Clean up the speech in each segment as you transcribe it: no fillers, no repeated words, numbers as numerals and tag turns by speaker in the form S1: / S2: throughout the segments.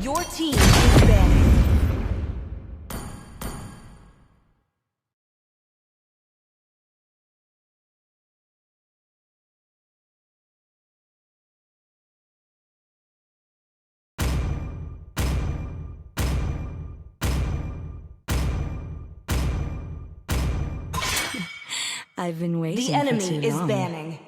S1: Your team is banning.
S2: I've been waiting
S1: The
S2: for
S1: enemy
S2: too
S1: is
S2: long.
S1: banning.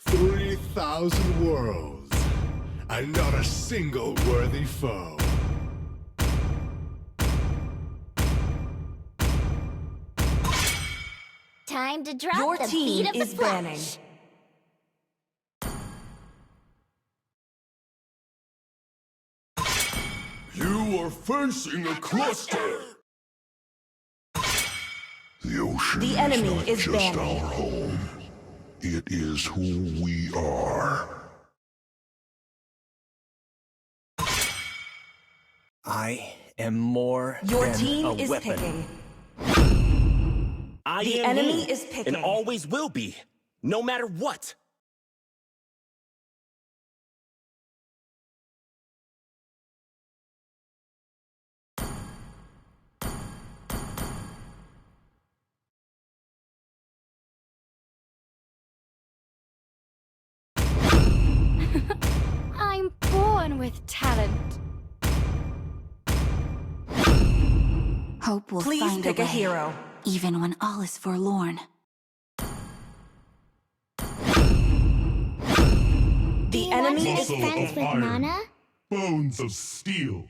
S3: $3,000 worlds, and not a single worthy foe.
S4: Time to drop
S1: Your
S4: the
S1: team
S4: beat of
S1: is
S4: the
S1: banning.
S4: flesh.
S3: You are facing a cluster.
S5: The ocean
S1: The enemy
S5: is not
S1: is
S5: just
S1: banning.
S5: our home. It is who we are.
S6: I am more
S1: Your
S6: than
S1: team
S6: a
S1: is
S6: weapon.
S1: picking.
S6: I
S1: The
S6: am
S1: enemy
S6: me,
S1: is picking.
S6: and always will be, no matter what.
S4: I'm born with talent.
S7: Hope will
S1: Please
S7: find
S1: pick
S7: a
S1: a
S7: way,
S1: hero.
S7: even when all is forlorn.
S1: The
S4: You want to
S1: enemy
S4: make
S1: is
S4: friends
S1: picking.
S4: with Nana?
S3: Bones of steel.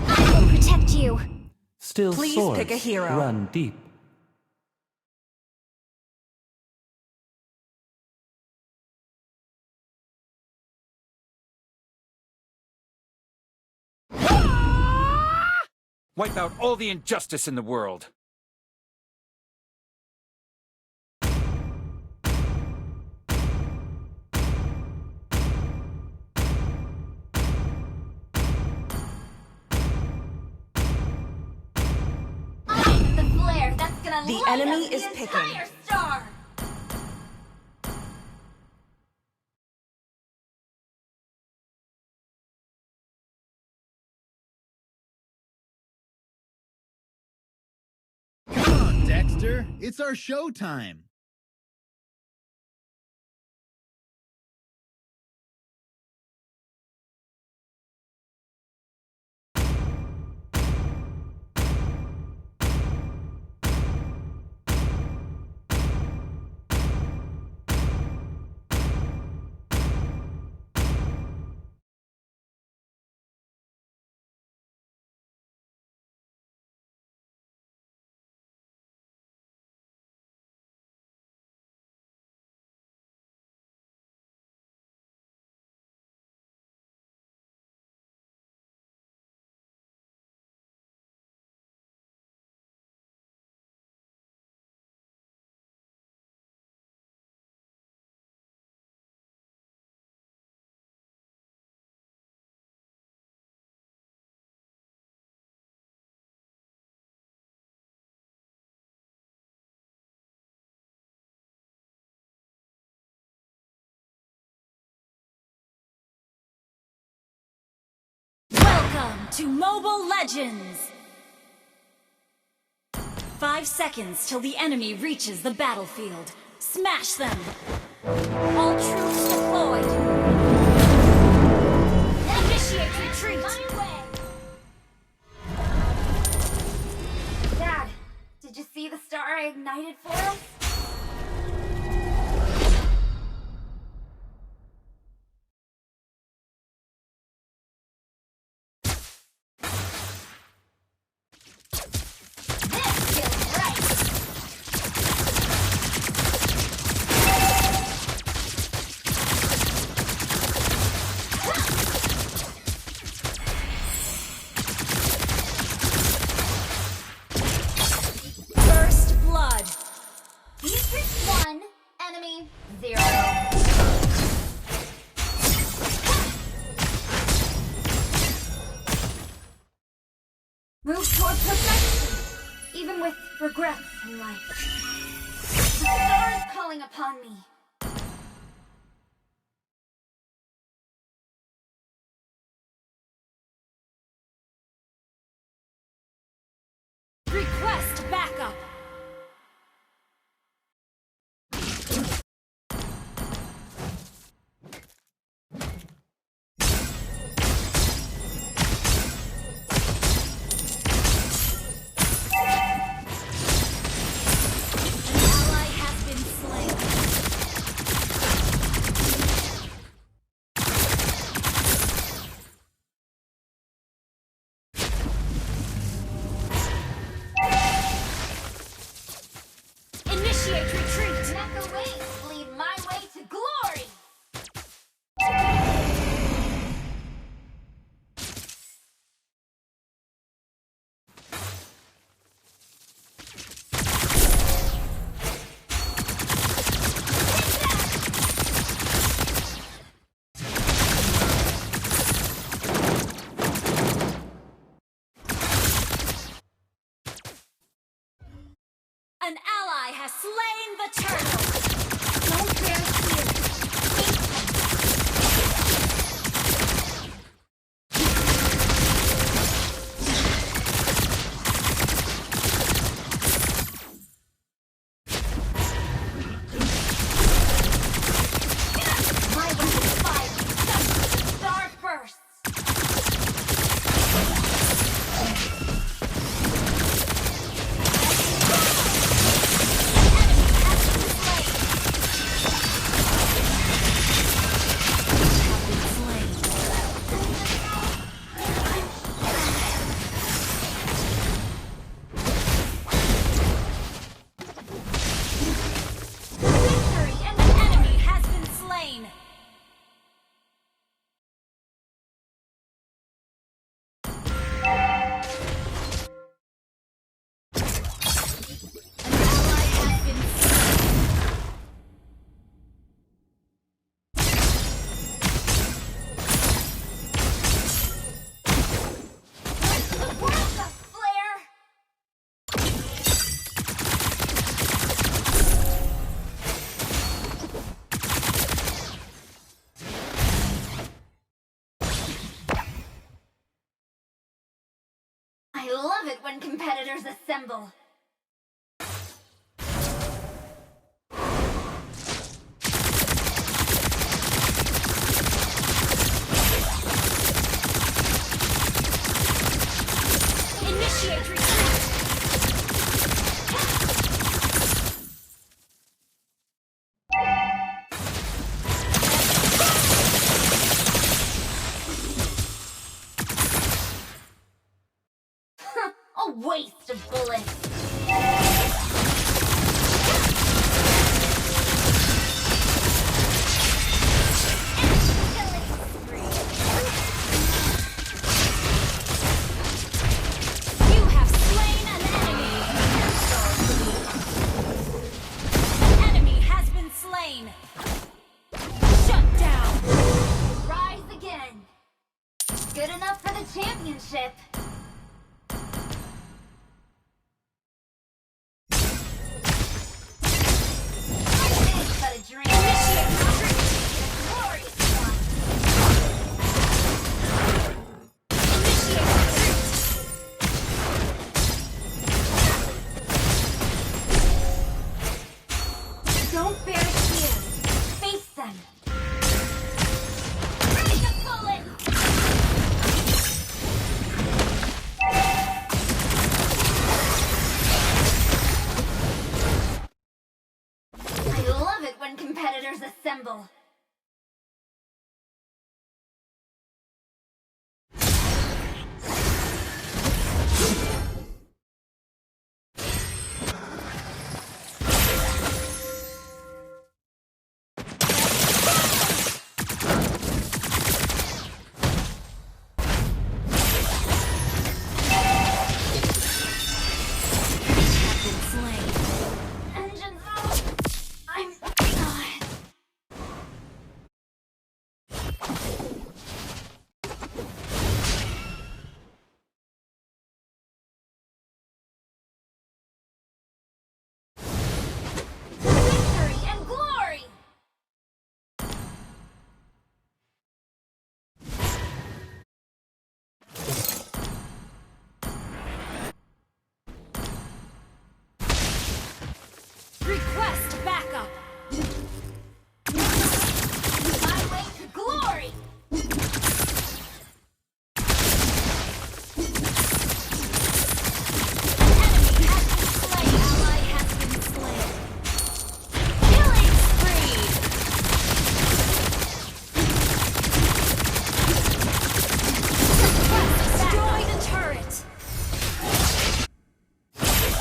S4: I will protect you.
S8: Still
S1: Please
S8: swords
S1: pick a hero.
S8: run deep.
S9: Wipe out all the injustice in the world.
S4: I'm the flare that's gonna
S1: The
S4: light
S1: enemy
S4: up
S1: is
S4: the
S1: picking.
S4: entire star.
S10: Come on, Dexter. It's our show time.
S2: Welcome to Mobile Legends! 5 seconds till the enemy reaches the battlefield. Smash them! All troops deployed! Initiate retreat!
S4: Dad, did you see the star I ignited for us? This feels right. Zero. Move toward perfection, even with regrets in life. The star is calling upon me.
S2: Request backup. Initiate retreat!
S4: Mecha wings lead my way to glory!
S2: An ally has slain the turtle!
S4: Don't bear fear. My weapon fire just the star first.
S2: Victory! And the enemy has been slain! An ally has been slain.
S4: The world's a flare! I love it when competitors assemble.
S2: Initiate retreat!
S4: A waste of bullets.
S2: You have slain an enemy! An enemy has been slain! Shut down!
S4: Rise again. Good enough for the championship. It's but a dream.
S2: Initiate retreat!
S4: Glorious one.
S2: Initiate retreat!
S4: Don't bear fear. Face them. Ready to bullet. I love it when competitors assemble.
S2: Been slain.
S4: Engines out. I'm...
S2: Request backup.
S4: My way to glory!
S2: Enemy has been slain. Ally has been slain. Killing spree. Destroy the turret.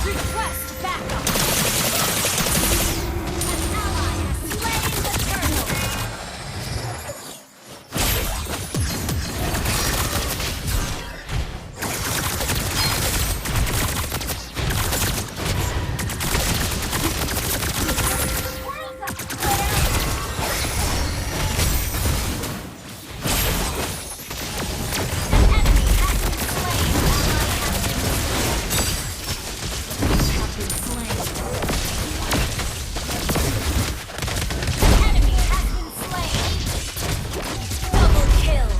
S2: Request backup. An ally has slain the turtle.
S4: World's up there!
S2: An enemy has been slain. Ally has been slain. An enemy has been slain. Double kill.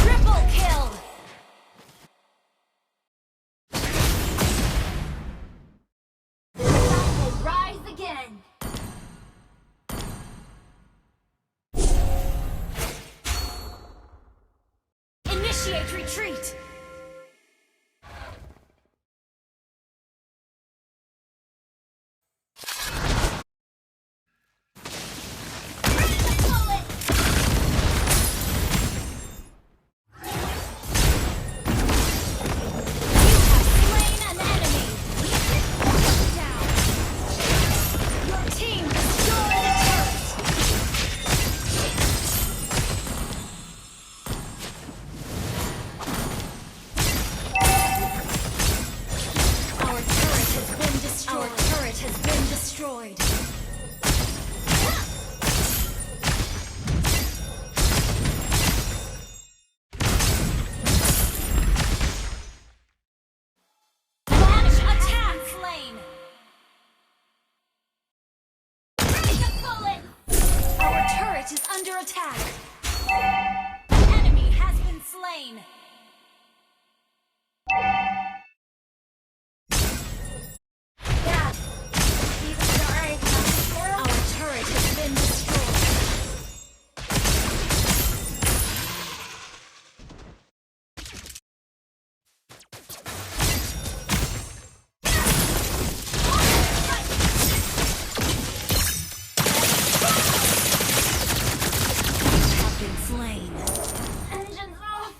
S2: Triple kill.
S4: I will rise again!
S2: Initiate retreat. You have slain an enemy. Down. Your team destroyed a turret. Our turret has been destroyed. Our turret has been destroyed. Launch attack. Slain. Our turret is under attack. Enemy has been slain.
S4: Yeah. Even sorry.
S2: Our turret has been destroyed. Have been slain.
S4: Engines off!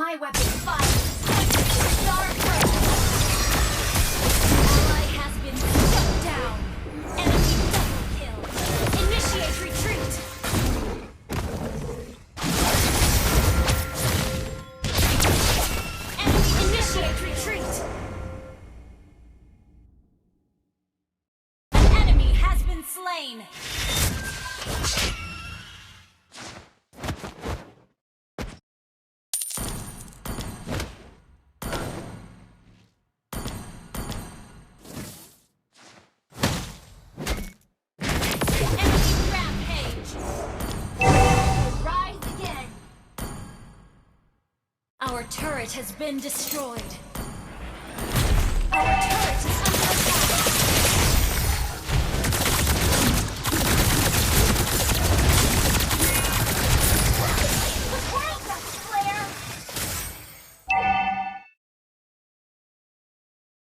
S4: My weapon fires. Star Prey.
S2: Ally has been shut down. Enemy double kill. Initiate retreat. Enemy initiate retreat. An enemy has been slain. Enemy rampage.
S4: Rise again.
S2: Our turret has been destroyed. Our turret is under attack.
S4: The world got flare.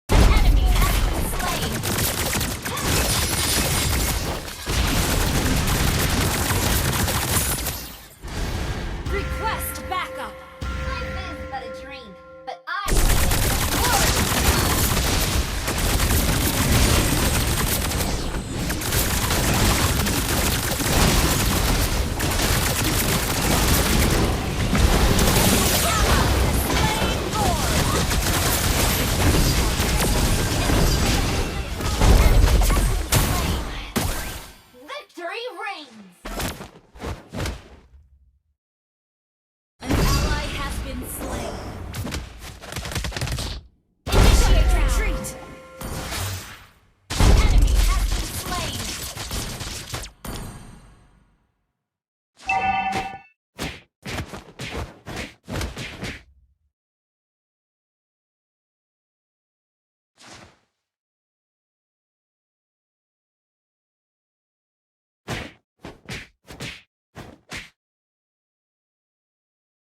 S2: An enemy has been slain. Request backup.
S4: Life is but a dream, but I victory reigns.
S2: An ally has been slain. Initiate retreat. Enemy has been slain.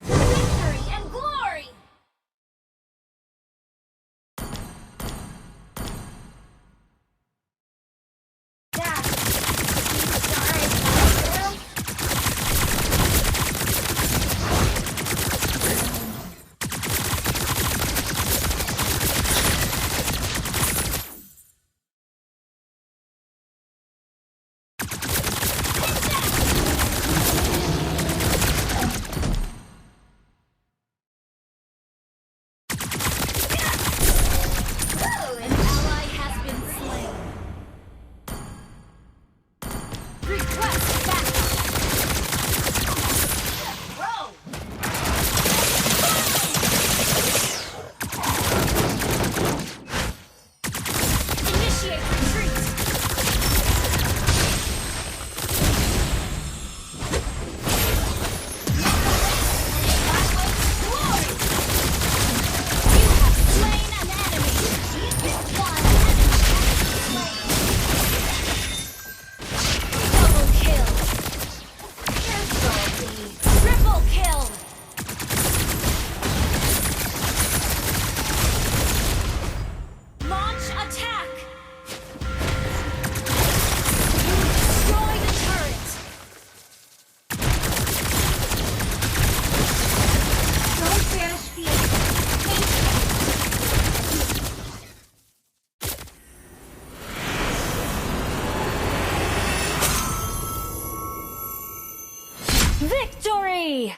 S4: Victory and glory. Dad,
S2: An ally has been slain. Request backup.
S4: Bro.
S2: Initiate retreat. You have slain an enemy. One enemy double kill.
S4: You're salty.
S2: Triple kill. Launch attack. Destroy the turret.
S4: Don't banish fear.
S2: Victory!